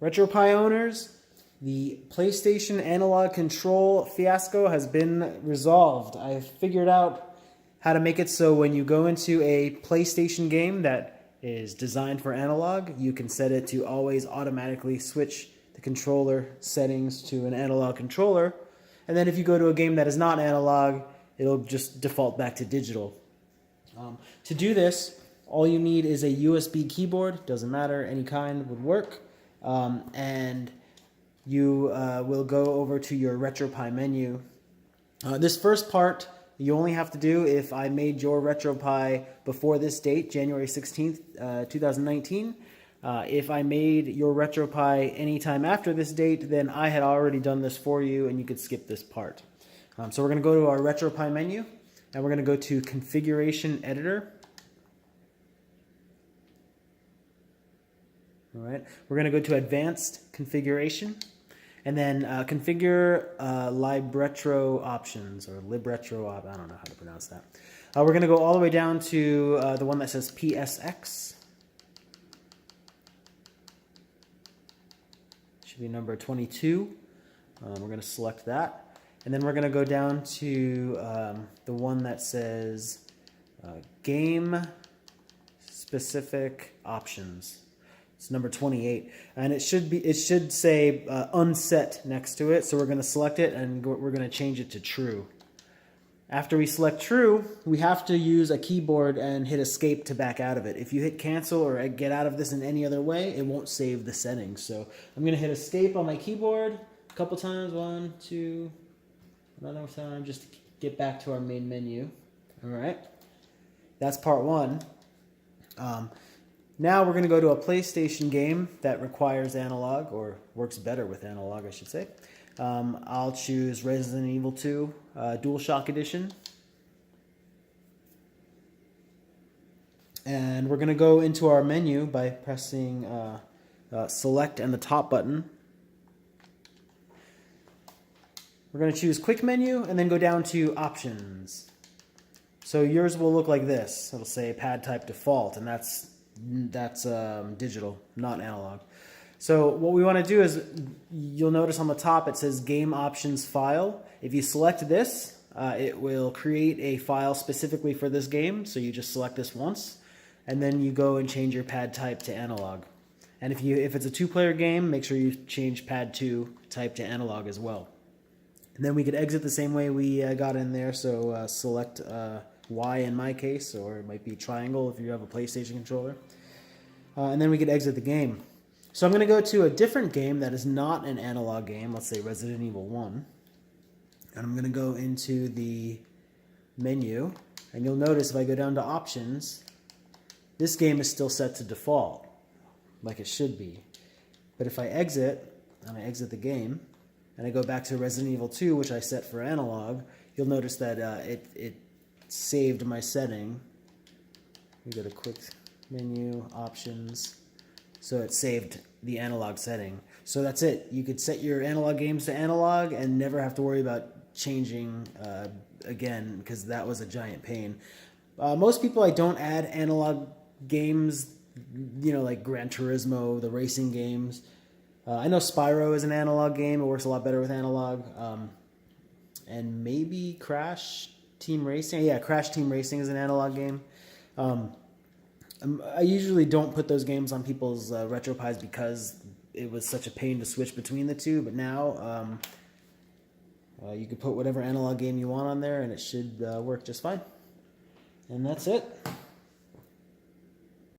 Retropie owners, the PlayStation analog control fiasco has been resolved. I figured out how to make it so when you go into a PlayStation game that is designed for analog, you can set it to always automatically switch the controller settings to an analog controller. And then if you go to a game that is not analog, it'll just default back to digital. To do this, all you need is a USB keyboard. Doesn't matter, any kind would work. And you will go over to your Retropie menu. This first part, you only have to do if I made your Retropie before this date, January 16th, 2019. If I made your Retropie anytime after this date, then I had already done this for you and you could skip this part. So we're going to go to our Retropie menu and we're going to go to Configuration Editor. All right, we're going to go to Advanced Configuration and then configure Libretro options or Libretro, I don't know how to pronounce that. We're going to go all the way down to the one that says PSX. Should be number 22. We're going to select that. And then we're going to go down to the one that says Game Specific Options. It's number 28, and it should say unset next to it. So we're going to select it, and we're going to change it to true. After we select true, we have to use a keyboard and hit escape to back out of it. If you hit cancel or get out of this in any other way, it won't save the settings. So I'm going to hit escape on my keyboard a couple times. 1, 2, another time, just to get back to our main menu. All right, that's part one. Now we're going to go to a PlayStation game that requires analog, or works better with analog, I should say. I'll choose Resident Evil 2 DualShock Edition. And we're going to go into our menu by pressing Select and the top button. We're going to choose Quick Menu and then go down to Options. So yours will look like this. It'll say Pad Type Default, and that's digital, not analog. So what we want to do is, you'll notice on the top it says Game Options File. If you select this, it will create a file specifically for this game. So you just select this once, and then you go and change your pad type to analog. And if it's a two-player game, make sure you change pad 2 type to analog as well. And then we could exit the same way we got in there. So select Y in my case, or it might be triangle if you have a PlayStation controller. And then we could exit the game. So I'm going to go to a different game that is not an analog game. Let's say Resident Evil 1. And I'm going to go into the menu. And you'll notice if I go down to Options, this game is still set to default, like it should be. But if I exit, and I exit the game, and I go back to Resident Evil 2, which I set for analog, you'll notice that it saved my setting. We go to Quick Menu, Options. So it saved the analog setting. So that's it. You could set your analog games to analog and never have to worry about changing again, because that was a giant pain. Most people, I don't add analog games, like Gran Turismo, the racing games. I know Spyro is an analog game. It works a lot better with analog. And maybe Crash Team Racing. Yeah, Crash Team Racing is an analog game. I usually don't put those games on people's Retropies because it was such a pain to switch between the two. But now you can put whatever analog game you want on there and it should work just fine. And that's it.